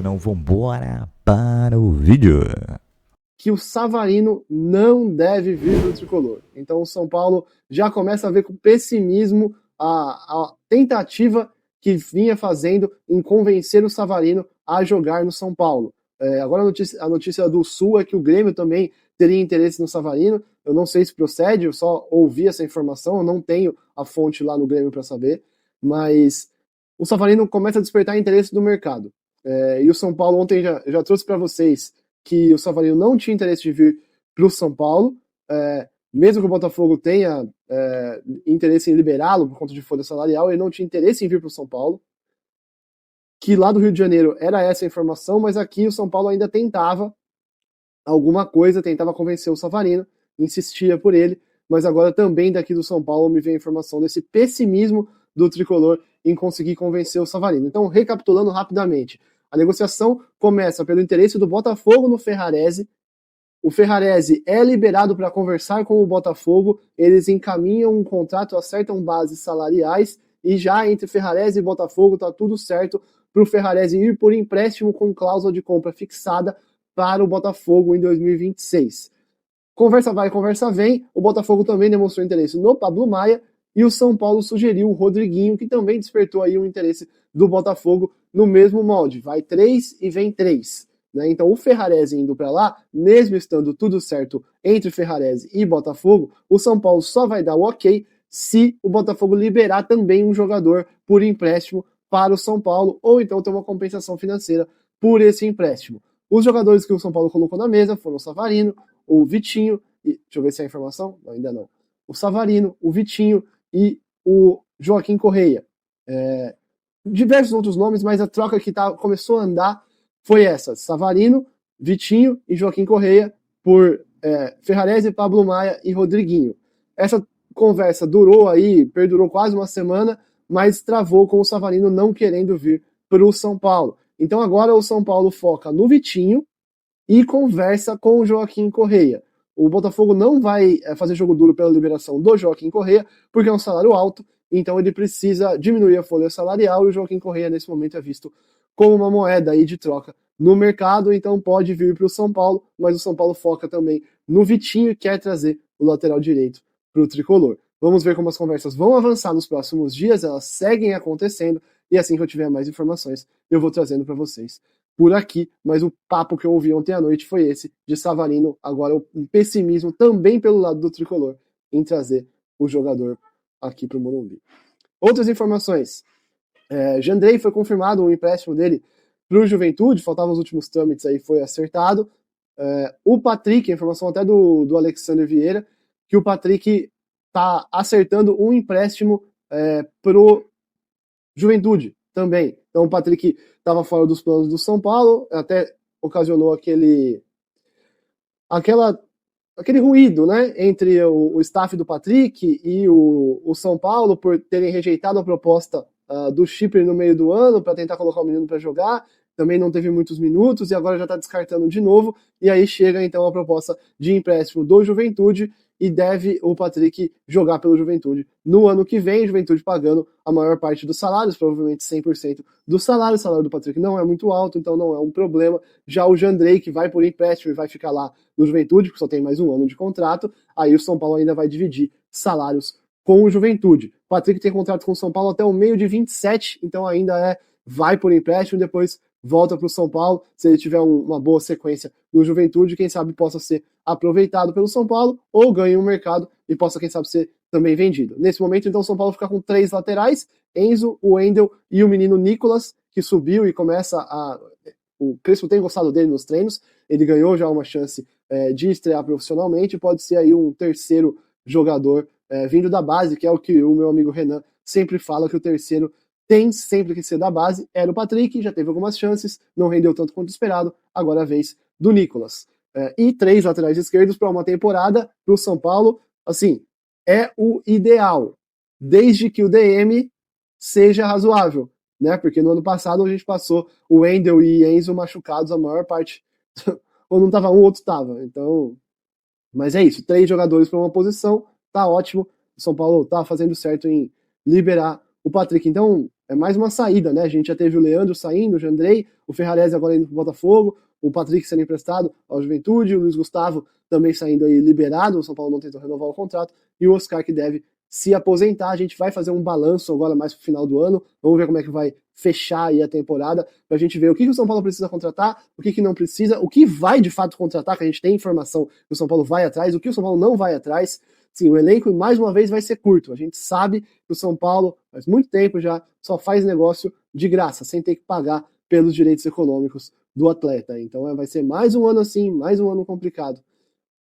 Não, vambora para o vídeo. Que o Savarino não deve vir para o tricolor. Então o São Paulo já começa a ver com pessimismo a tentativa que vinha fazendo em convencer o Savarino a jogar no São Paulo. Agora a notícia do Sul é que o Grêmio também teria interesse no Savarino. Eu não sei se procede, eu só ouvi essa informação, eu não tenho a fonte lá no Grêmio para saber, mas o Savarino começa a despertar interesse do mercado. E o São Paulo ontem já trouxe para vocês que o Savarino não tinha interesse de vir para o São Paulo, mesmo que o Botafogo tenha interesse em liberá-lo por conta de folha salarial, ele não tinha interesse em vir para o São Paulo, que lá do Rio de Janeiro era essa a informação, mas aqui o São Paulo ainda tentava alguma coisa, tentava convencer o Savarino, insistia por ele, mas agora também daqui do São Paulo me vem a informação desse pessimismo do tricolor em conseguir convencer o Savarino. Então, recapitulando rapidamente, a negociação começa pelo interesse do Botafogo no Ferrarese. O Ferrarese é liberado para conversar com o Botafogo, eles encaminham um contrato, acertam bases salariais e já entre Ferrarese e Botafogo está tudo certo para o Ferrarese ir por empréstimo com cláusula de compra fixada para o Botafogo em 2026. Conversa vai, conversa vem, o Botafogo também demonstrou interesse no Pablo Maia e o São Paulo sugeriu o Rodriguinho, que também despertou aí o interesse do Botafogo no mesmo molde. Vai 3 e vem 3. Né? Então o Ferrarese indo para lá, mesmo estando tudo certo entre Ferrarese e Botafogo, o São Paulo só vai dar o ok se o Botafogo liberar também um jogador por empréstimo para o São Paulo, ou então ter uma compensação financeira por esse empréstimo. Os jogadores que o São Paulo colocou na mesa foram o Savarino, o Vitinho, deixa eu ver se é a informação, não, ainda não. O Savarino, o Vitinho e o Joaquim Correia. Diversos outros nomes, mas a troca que começou a andar foi essa: Savarino, Vitinho e Joaquim Correia por Ferrarese, Pablo Maia e Rodriguinho. Essa conversa perdurou quase uma semana, mas travou com o Savarino não querendo vir para o São Paulo. Então agora o São Paulo foca no Vitinho e conversa com o Joaquim Correia. O Botafogo não vai fazer jogo duro pela liberação do Joaquim Correia, porque é um salário alto, então ele precisa diminuir a folha salarial e o Joaquim Correia nesse momento é visto como uma moeda aí de troca no mercado, então pode vir para o São Paulo, mas o São Paulo foca também no Vitinho e quer trazer o lateral direito para o tricolor. Vamos ver como as conversas vão avançar nos próximos dias, elas seguem acontecendo, e assim que eu tiver mais informações, eu vou trazendo para vocês por aqui, mas o papo que eu ouvi ontem à noite foi esse, de Savarino, agora um pessimismo também pelo lado do tricolor, em trazer o jogador aqui para o Morumbi. Outras informações, Jandrei foi confirmado o empréstimo dele para o Juventude, faltavam os últimos trâmites aí, foi acertado. O Patrick, a informação até do Alexander Vieira, que o Patrick está acertando um empréstimo pro Juventude também. Então o Patrick estava fora dos planos do São Paulo, até ocasionou aquele ruído, né, entre o staff do Patrick e o São Paulo por terem rejeitado a proposta do Chipre no meio do ano para tentar colocar o menino para jogar. Também não teve muitos minutos e agora já está descartando de novo. E aí chega então a proposta de empréstimo do Juventude e deve o Patrick jogar pelo Juventude no ano que vem, Juventude pagando a maior parte dos salários, provavelmente 100% do salário. O salário do Patrick não é muito alto, então não é um problema. Já o Jandrei, que vai por empréstimo e vai ficar lá no Juventude, porque só tem mais um ano de contrato, aí o São Paulo ainda vai dividir salários com o Juventude. O Patrick tem contrato com o São Paulo até o meio de 27, então ainda vai por empréstimo, depois volta para o São Paulo, se ele tiver uma boa sequência no Juventude, quem sabe possa ser aproveitado pelo São Paulo ou ganhe um mercado e possa, quem sabe, ser também vendido. Nesse momento, então, o São Paulo fica com 3 laterais, Enzo, o Wendel e o menino Nicolas, que subiu e começa o Crespo tem gostado dele nos treinos, ele ganhou já uma chance de estrear profissionalmente, pode ser aí um terceiro jogador vindo da base, que é o que o meu amigo Renan sempre fala, que o terceiro tem sempre que ser da base. Era o Patrick, já teve algumas chances, não rendeu tanto quanto esperado, agora é a vez do Nicolas. E 3 laterais esquerdos para uma temporada para o São Paulo, assim, é o ideal, desde que o DM seja razoável, né? Porque no ano passado a gente passou o Wendel e Enzo machucados a maior parte, ou não tava um, outro tava. Então, mas é isso, 3 jogadores para uma posição, tá ótimo. O São Paulo tá fazendo certo em liberar o Patrick. Então, é mais uma saída, né? A gente já teve o Leandro saindo, o Jandrei, o Ferrarese agora indo pro Botafogo, o Patrick sendo emprestado ao Juventude, o Luiz Gustavo também saindo aí liberado, o São Paulo não tentou renovar o contrato, e o Oscar que deve se aposentar. A gente vai fazer um balanço agora mais pro final do ano, vamos ver como é que vai fechar aí a temporada, pra gente ver o que o São Paulo precisa contratar, o que não precisa, o que vai de fato contratar, que a gente tem informação que o São Paulo vai atrás, o que o São Paulo não vai atrás. Sim, o elenco mais uma vez vai ser curto, a gente sabe que o São Paulo faz muito tempo já só faz negócio de graça, sem ter que pagar pelos direitos econômicos do atleta, então vai ser mais um ano assim, mais um ano complicado.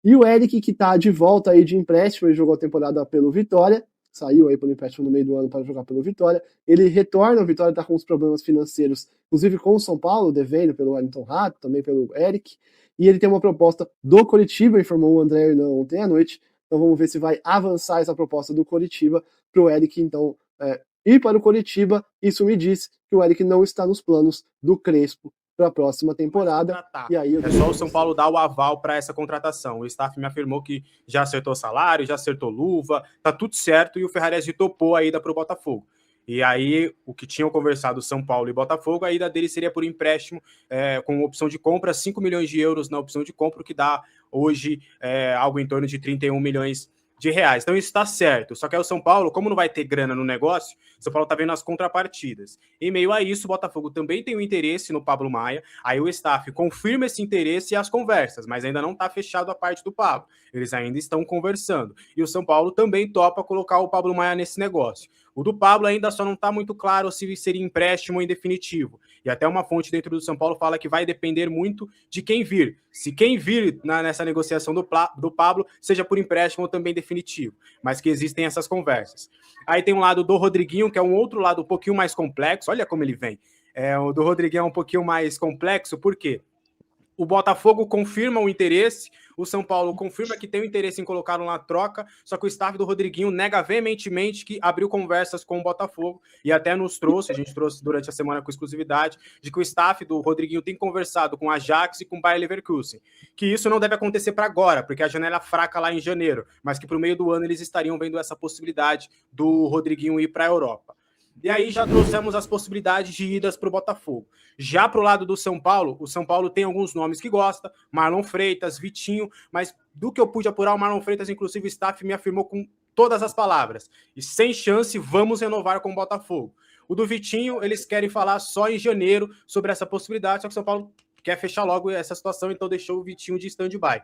E o Eric, que tá de volta aí de empréstimo, ele jogou a temporada pelo Vitória, saiu aí por empréstimo no meio do ano para jogar pelo Vitória, ele retorna, o Vitória tá com uns problemas financeiros, inclusive com o São Paulo, devendo pelo Wellington Rato, também pelo Eric, e ele tem uma proposta do Coritiba, informou o André Hernan ontem à noite, então vamos ver se vai avançar essa proposta do Coritiba para o Eric, então, ir para o Coritiba. Isso me diz que o Eric não está nos planos do Crespo para a próxima temporada. E aí é só o São Paulo dar o aval para essa contratação. O staff me afirmou que já acertou salário, já acertou luva, tá tudo certo, e o Ferrarese topou a ida para o Botafogo. E aí, o que tinham conversado São Paulo e Botafogo, a ida dele seria por empréstimo, com opção de compra, 5 milhões de euros na opção de compra, o que dá hoje algo em torno de 31 milhões de reais. Então isso está certo. Só que aí o São Paulo, como não vai ter grana no negócio, o São Paulo está vendo as contrapartidas. Em meio a isso, o Botafogo também tem um interesse no Pablo Maia. Aí o staff confirma esse interesse e as conversas, mas ainda não está fechado a parte do Pablo. Eles ainda estão conversando. E o São Paulo também topa colocar o Pablo Maia nesse negócio. O do Pablo ainda só não está muito claro se seria empréstimo em definitivo. E até uma fonte dentro do São Paulo fala que vai depender muito de quem vir. Se quem vir nessa negociação do Pablo, seja por empréstimo ou também definitivo. Mas que existem essas conversas. Aí tem um lado do Rodriguinho, que é um outro lado um pouquinho mais complexo. Olha como ele vem. O do Rodriguinho é um pouquinho mais complexo, por quê? O Botafogo confirma o interesse, o São Paulo confirma que tem o interesse em colocá-lo na troca, só que o staff do Rodriguinho nega veementemente que abriu conversas com o Botafogo e até nos trouxe, a gente trouxe durante a semana com exclusividade, de que o staff do Rodriguinho tem conversado com a Ajax e com o Bayer Leverkusen, que isso não deve acontecer para agora, porque a janela é fraca lá em janeiro, mas que para o meio do ano eles estariam vendo essa possibilidade do Rodriguinho ir para a Europa. E aí já trouxemos as possibilidades de idas para o Botafogo. Já para o lado do São Paulo, o São Paulo tem alguns nomes que gosta, Marlon Freitas, Vitinho, mas do que eu pude apurar, o Marlon Freitas, inclusive o staff me afirmou com todas as palavras, e sem chance, vamos renovar com o Botafogo. O do Vitinho, eles querem falar só em janeiro sobre essa possibilidade, só que o São Paulo quer fechar logo essa situação, então deixou o Vitinho de stand-by.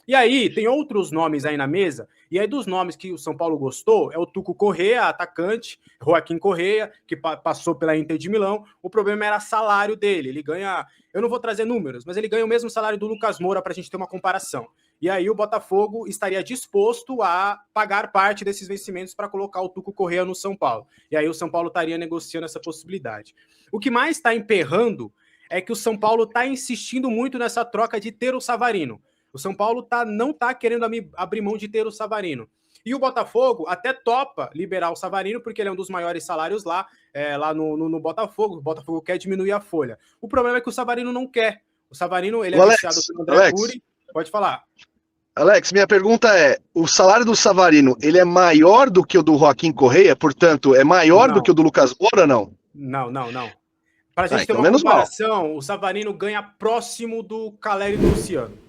E aí, tem outros nomes aí na mesa, e aí dos nomes que o São Paulo gostou, é o Tuco Correa, atacante, Joaquim Correa, que passou pela Inter de Milão. O problema era salário dele, ele ganha, eu não vou trazer números, mas ele ganha o mesmo salário do Lucas Moura para a gente ter uma comparação. E aí o Botafogo estaria disposto a pagar parte desses vencimentos para colocar o Tuco Correa no São Paulo. E aí o São Paulo estaria negociando essa possibilidade. O que mais está emperrando é que o São Paulo está insistindo muito nessa troca de ter o Savarino. O São Paulo não está querendo abrir mão de ter o Savarino. E o Botafogo até topa liberar o Savarino, porque ele é um dos maiores salários lá no Botafogo. O Botafogo quer diminuir a folha. O problema é que o Savarino não quer. O Savarino, ele é anunciado pelo André Cury. Pode falar. Alex, minha pergunta é, o salário do Savarino, ele é maior do que o do Joaquim Correa? Portanto, é maior do que o do Lucas Moura, não? Para a gente ter uma comparação, o Savarino ganha próximo do Caleri e do Luciano.